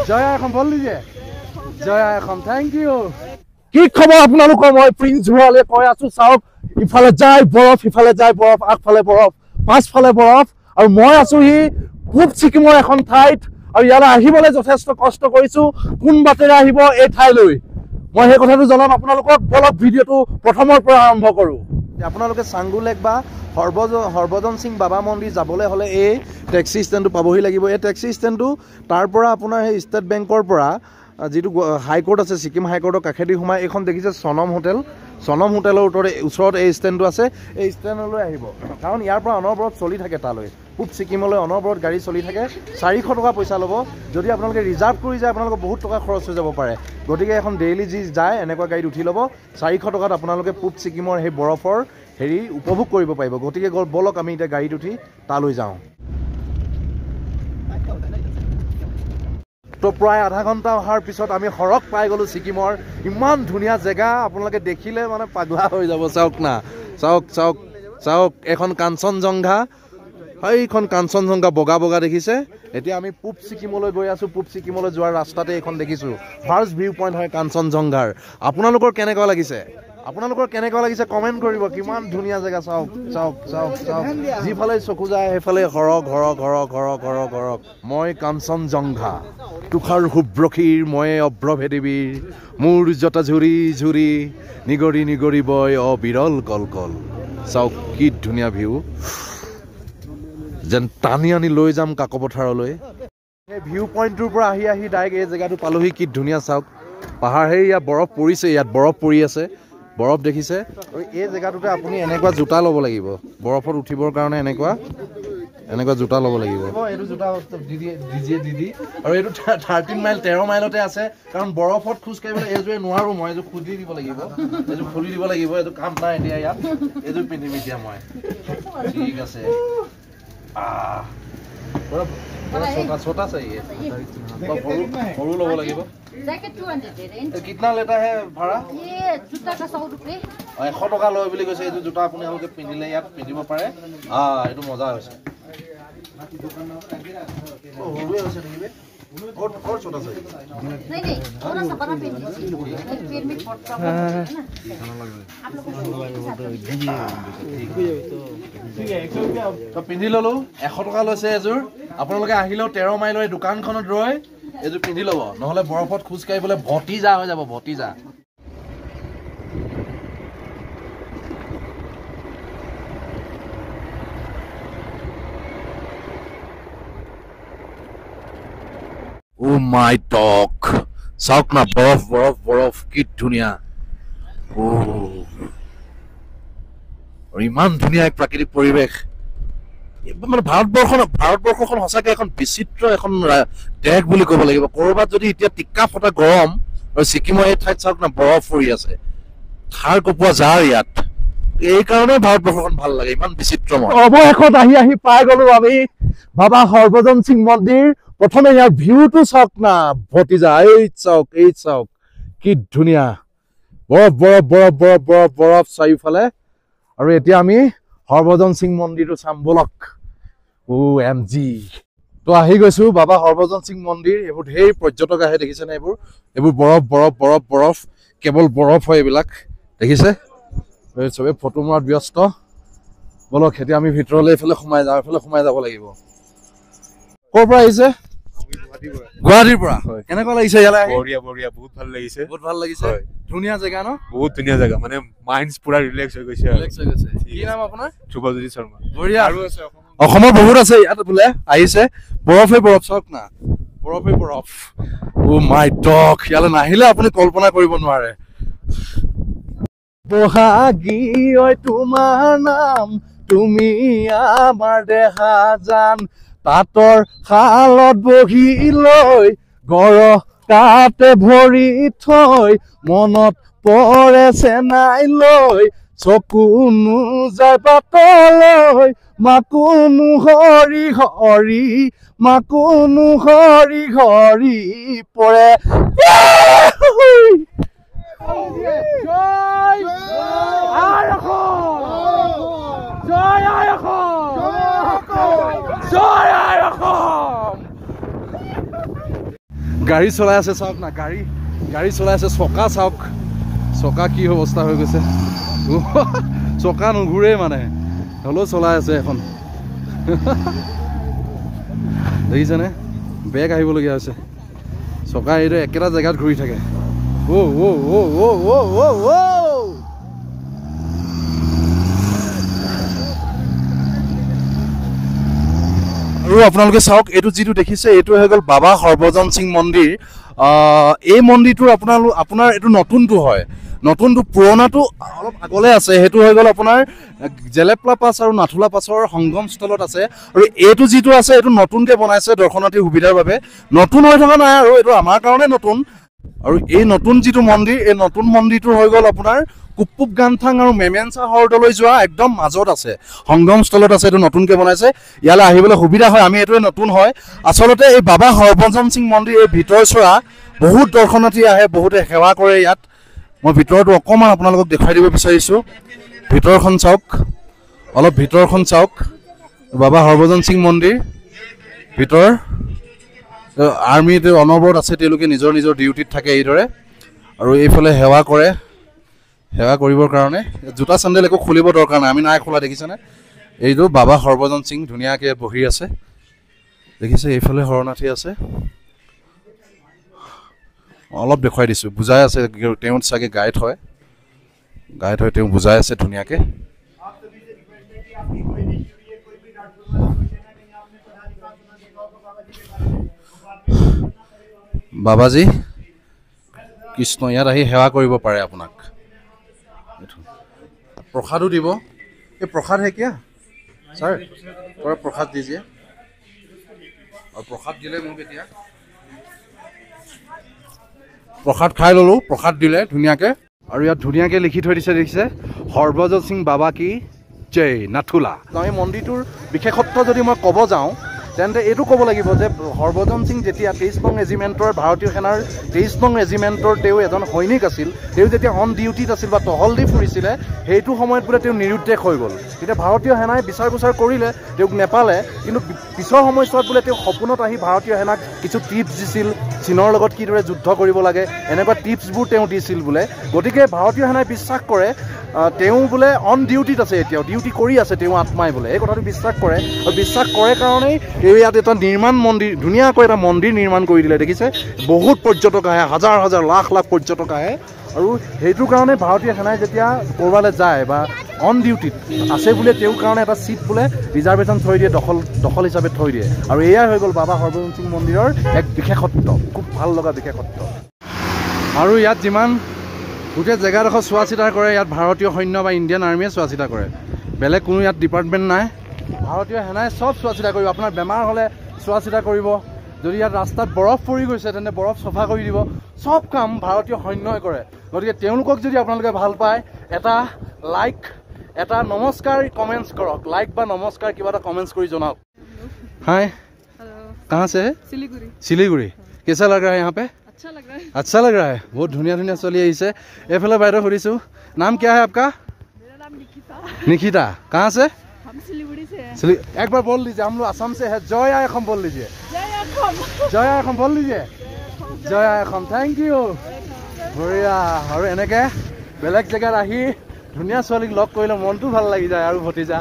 জয়া এখন বল দিছে জয়া এখন থ্যাংক ইউ কি খবৰ আপোনালোকৰ মই প্ৰিন্স ভৰালে কৈ আছো চাওক ইফালে যায় বৰফ ইফালে যায় বৰফ আগফালে বৰফ পাছফালে বৰফ আৰু মই আছো হি পূব ছিকিমৰ এখন ঠাইত আৰু ইয়ালৈ আহিবলৈ যথেষ্ট কষ্ট কৰিছো কোন বাটেৰে আহিব এই ঠাইলৈ মই সেই কথাটো জনাম আপোনালোকক বলক ভিডিঅ'টো প্ৰথমৰ পৰা আৰম্ভ কৰো আপোনালোকে চাংগুলেক বা হৰভজন সিং বাবা মন্দিৰ যাবলৈ হ'লে এই টেক্সি ষ্টেণ্ডটো পাবহি লাগিব এই টেক্সি ষ্টেণ্ডটো তাৰ পৰা আপোনাৰ সেই ষ্টেট বেংকৰ পৰা যেটো হাইকোৰ্ট আছে সিকিম হাইকোৰ্টৰ কাষেদি সোমাই এখন দেখিছে সনম হোটেলৰ ওচৰত এই ষ্টেণ্ডটো আছে এই ষ্টেণ্ডলৈ আহিব কাৰণ ইয়াৰ পৰা অনবৰত চলি থাকে তালৈ পূব ছিকিমলৈ অনবৰত গাড়ী চলি থাকে 400 টকা পইচা ল'ব যদি আপোনালোকে ৰিজাৰ্ভ কৰি যায় আপোনালোকৰ বহুত টকা খৰচ হৈ যাব পাৰে গতিকে এখন ডেইলি যি যায় এনেকুৱা গাড়ীত উঠি ল'ব 400 টকাত আপোনালোকে পূব ছিকিমৰ সেই বৰফৰ হেৰি উপভোগ কৰিব পাৰিব গতিকে বলক আমি এতিয়া গাড়ীত উঠি তালৈ যাওঁ তো প্ৰায় আধা ঘণ্টা অহাৰ পিছত আমি হৰক পাই গ'লো ছিকিমৰ ইমান ধুনীয়া জেগা আপোনালোকে দেখিলে মানে পাগলা হৈ যাব চাওক না চাওক এখন কাঞ্চনজংঘা এইখন কাঞ্চনজংঘা বগা বগা দেখিছে এতিয়া আমি পূব ছিকিমলৈ গৈ আছো পূব ছিকিমলৈ যোৱাৰ ৰাস্তাতে এখন দেখিছো ফাৰ্ষ্ট ভিউ পইণ্ট হয় কাঞ্চনজংঘাৰ আপোনালোকৰ কেনেকুৱা লাগিছে কমেণ্ট কৰিব কিমান ধুনীয়া জেগা চাওক যিফালে চকু যায় সেইফালে ঘৰক মই কাঞ্চনজংঘা তুষাৰ শুভ্ৰক্ষীৰ মই অভ্ৰভেদেৱীৰ মোৰ জটা ঝুৰি নিগৰি বয় অবিৰল কলকল চাওক কি ধুনীয়া ভিউ যেন টানি আনি লৈ যাম কাকপথাৰলৈ সেই ভিউ পইণ্টটোৰ পৰা আহি ডাইৰেক্ট এই জেগাটো পালোহি কি ধুনীয়া চাওক পাহাৰ সেই ইয়াত বৰফ পৰিছে ইয়াত বৰফ পৰি আছে বৰফ দেখিছে আৰু এই জেগাটোতে আপুনি এনেকুৱা জোতা ল'ব লাগিব বৰফত উঠিবৰ কাৰণে এনেকুৱা জোতা ল'ব লাগিব এইটো জোতা দিদি আৰু এইটো 13 মাইলতে আছে কাৰণ বৰফত খোজ কাঢ়িবলৈ এইযোৰে নোৱাৰো মই এইযোৰ খুলি দিব লাগিব এইটো কাম নাই এতিয়া ইয়াত এইযোৰ পিন্ধিম এতিয়া মই ঠিক আছে छोटा चाहिए सरू लोग लगे जैकेट 200 कितना लेता है भाड़ा ये जूता का 100 रुपए 100 टका लय বুলি কৈছে এই জুতা আপুনি আলকে পিন্ধিলে ইয়াত পিন্ধিব পাৰে এটো মজা হৈছে ওৱে হৈছে নেকি और छोटा सा नहीं थोड़ा सा बड़ा पेन लीजिए पेन में बहुत प्रॉब्लम है ना आप लोग তো পিন্ধি ললো 100 টকা লৈছে এজোৰ আপোনালোকে আহিলেও 13 মাইলৰ এই দোকানখনত ৰৈ এজোৰ পিন্ধি ল'ব নহলে বৰফত খোজ কাঢ়িবলৈ ভতিজা হৈ যাব ভতিজা Oh my dog. Sauk na borof ki dunia. Oh. और इमान दुनिया एक प्राकृतिक परिवेश মানে ভাৰতবৰ্ষখন হসাকে এখন বিচিত্ৰ এখন দেশ বুলি ক'ব লাগিব কৰবাত যদি এতিয়া টিক্কা ফটা গৰম আৰু সিকিমৰ এই ঠাইত চাওক না বৰফ পৰি আছে থাৰ কপোৱা যাৰ ইয়াত এই কাৰণে ভাৰতবৰ্ষখন ভাল লাগে ইমান বিচিত্ৰময় অৱশেষত আহি পাই গলো আমি বাবা হৰভজন সিং মন্দিৰ প্ৰথমে ইয়াৰ ভিউটো চাওক না ভতিজা এই চাওক কি ধুনীয়া বৰফ চাৰিওফালে আৰু এতিয়া আমি হৰভজন সিং মন্দিৰটো চাম বলক OMG তো আহি গৈছো বাবা হৰভজন সিং মন্দিৰ এইবোৰ ঢেৰ পৰ্যটক আহে দেখিছে না এইবোৰ বৰফ কেৱল বৰফ হয় এইবিলাক দেখিছে চবে ফটো মৰাত ব্যস্ত বলক এতিয়া আমি ভিতৰলৈ এফালে সোমাই যাব লাগিব ক'ৰ পৰা আহিছে গুৱাহাটীৰ পৰা কেনেকুৱা লাগিছে ইয়ালৈ বঢ়িয়া বহুত ভাল লাগিছে ধুনীয়া জেগা ন বহুত ধুনীয়া জেগা মানে মাইন্ডস পুৰা ৰিলেক্স হৈ গৈছে কি নাম আপোনাৰ ধ্ৰুৱজ্যোতি শৰ্মা বঢ়িয়া আৰু আছে অসমৰ বহুত আছে ইয়াত বোলে আহিছে বৰফ চাওক না বৰফ ও মাই ডগ ইয়ালৈ নাহিলে আপুনি কল্পনা কৰিব নোৱাৰে বহাগী ঐ তোমাৰ নাম তুমি আমাৰ দেহা জান পাতৰ খালত বহি লৈ গৰকাতে ভৰি থৈ মনত পৰে চেনাই লৈ চকুনো যায় পাতলৈ মাকুনো হৰি পৰে গাড়ী চলাই আছে চাওক না, গাড়ী চলাই আছে, চকা চাওক, চকা কি অৱস্থা হৈ গৈছে, চকা নুঘূৰে মানে, হ'লেও চলাই আছে এখন। দেখিছেনে, বেগ আহিবলগীয়া হৈছে, চকা এইটো একেটা জেগাত ঘূৰি থাকে। আৰু আপোনালোকে চাওক, এইটো যিটো দেখিছে এইটো হৈ গ'ল বাবা হৰভজন সিং মন্দিৰ। এই মন্দিৰটোৰ আপোনাৰ এইটো নতুনটো হয়, নতুনটো, পুৰণাটো অলপ আগলৈ আছে, সেইটো হৈ গ'ল আপোনাৰ জেলেপলা পাছ আৰু নাথুলা পাছৰ সংগমস্থলত আছে। আৰু এইটো যিটো আছে এইটো নতুনকৈ বনাইছে দৰ্শনাৰ্থীৰ সুবিধাৰ বাবে, নতুন হৈ থকা নাই আৰু এইটো আমাৰ কাৰণে নতুন। আৰু এই নতুন যিটো মন্দিৰ, এই নতুন মন্দিৰটো হৈ গ'ল আপোনাৰ কুপুপ গান্থাং আৰু মেমেঞ্চা হ্ৰদলৈ যোৱা একদম মাজত আছে, সংগমস্থলত আছে, এইটো নতুনকৈ বনাইছে, ইয়ালৈ আহিবলৈ সুবিধা হয়, আমি এইটোৱে নতুন হয়। আচলতে এই বাবা হৰভজন সিং মন্দিৰ এই ভিতৰচৰা বহুত দৰ্শনাৰ্থী আহে, বহুতে সেৱা কৰে ইয়াত। মই ভিতৰতো অকণমান আপোনালোকক দেখুৱাই দিব বিচাৰিছোঁ, ভিতৰখন চাওক, অলপ ভিতৰখন চাওক, বাবা হৰভজন সিং মন্দিৰ ভিতৰ। আৰ্মিত অনবৰত আছে, তেওঁলোকে নিজৰ নিজৰ ডিউটিত থাকে এইদৰে, আৰু এইফালে সেৱা কৰে, সেৱা কৰিবৰ কাৰণে জোতা চেণ্ডেল একো খুলিব দৰকাৰ নাই, আমি নাই খোলা, দেখিছেনে? এইটো বাবা হৰভজন সিং ধুনীয়াকৈ বহি আছে, দেখিছে? এইফালে শৰণাৰ্থী আছে, অলপ দেখুৱাই দিছোঁ, বুজাই আছে, তেওঁ চাগে গাইড হয়, তেওঁ বুজাই আছে ধুনীয়াকৈ। বাবাজী কৃষ্ণ ইয়াত আহি সেৱা কৰিব পাৰে আপোনাক, প্ৰসাদো দিব। এই প্ৰসাদ হে কিয়া ছাৰ, থোৰা প্ৰসাদ দিজিয়ে, আৰু প্ৰসাদ দিলে মোক এতিয়া প্ৰসাদ খাই ল'লোঁ, প্ৰসাদ দিলে ধুনীয়াকৈ। আৰু ইয়াত ধুনীয়াকৈ লিখি থৈ দিছে, দেখিছে? হৰভজন সিং বাবা কি জয়, নাথুলা। এই মন্দিৰটোৰ বিশেষত্ব যদি মই ক'ব যাওঁ তেন্তে এইটো ক'ব লাগিব যে হৰভজন সিং যেতিয়া 23 নং ৰেজিমেণ্টৰ, ভাৰতীয় সেনাৰ 23 নং ৰেজিমেণ্টৰ তেওঁ এজন সৈনিক আছিল, তেওঁ যেতিয়া অন ডিউটিত আছিল বা টহল দি ফুৰিছিলে, সেইটো সময়ত বোলে তেওঁ নিৰুদ্দেশ হৈ গ'ল। তেতিয়া ভাৰতীয় সেনাই বিচাৰ কুচাৰ কৰিলে, তেওঁক নেপালে, কিন্তু পিছৰ সময়ছোৱাত বোলে তেওঁ সপোনত আহি ভাৰতীয় সেনাক কিছু টিপছ দিছিল, চীনৰ লগত কিদৰে যুদ্ধ কৰিব লাগে, এনেকুৱা টিপছবোৰ তেওঁ দিছিল বোলে। গতিকে ভাৰতীয় সেনাই বিশ্বাস কৰে তেওঁ বোলে অন ডিউটিত আছে, এতিয়াও ডিউটি কৰি আছে তেওঁ আত্মাই বোলে, এই কথাটো বিশ্বাস কৰে। আৰু বিশ্বাস কৰে কাৰণেই তেওঁ ইয়াত এটা নিৰ্মাণ মন্দিৰ, ধুনীয়াকৈ এটা মন্দিৰ নিৰ্মাণ কৰি দিলে, দেখিছে? বহুত পৰ্যটক আহে, হাজাৰ হাজাৰ লাখ লাখ পৰ্যটক আহে। আৰু সেইটো কাৰণে ভাৰতীয় সেনাই যেতিয়া ক'ৰবালৈ যায় বা অন ডিউটিত আছে বোলে, তেওঁৰ কাৰণে এটা ছিট বোলে ৰিজাৰ্ভেশ্যন থৈ দিয়ে, দখল হিচাপে থৈ দিয়ে। আৰু এয়াই হৈ গ'ল বাবা হৰভজন সিং মন্দিৰৰ এক বিশেষত্ব, খুব ভাল লগা বিশেষত্ব। আৰু ইয়াত যিমান গোটেই জেগাডোখৰ চোৱা চিতা কৰে, ইয়াত ভাৰতীয় সৈন্য বা ইণ্ডিয়ান আৰ্মিয়ে চোৱা চিতা কৰে, বেলেগ কোনো ইয়াত ডিপাৰ্টমেণ্ট নাই, ভাৰতীয় সেনাই চব চোৱা চিতা কৰিব। আপোনাৰ বেমাৰ হ'লে চোৱা চিতা কৰিব, যদি ইয়াত ৰাস্তাত বৰফ পৰি গৈছে তেন্তে বৰফ চফা কৰি দিব, চব কাম ভাৰতীয় সৈন্যই কৰে। গতিকে তেওঁলোকক যদি আপোনালোকে ভাল পায়, এটা লাইক, এটা নমস্কাৰ কমেণ্টছ কৰক, লাইক বা নমস্কাৰ কিবা এটা কমেণ্টছ কৰি জনাওক। হাই, कहाँ से है? सिलीगुड़ी। कैसा लग रहा है यहाँ पे? अच्छा लग रहा है। बहुत धुनिया धुनिया चली আহিছে। এইফালে বাইদেউ সুধিছোঁ, नाम क्या है आपका? मेरा नाम निकिता। निकिता, कहाँ से? हम सिलीगुड़ी से हैं। एक बार बोल लीजिए, हम लोग असम से है, जय आयखम बोल लीजिए, जय आयखम बोल लीजिए, जय आयखम, थैंक यू, বঢ়িয়া। আৰু এনেকৈ বেলেগ জেগাত আহি ধুনীয়া ছোৱালীক লগ কৰিলে মনটো ভাল লাগি যায় আৰু ভতিজা।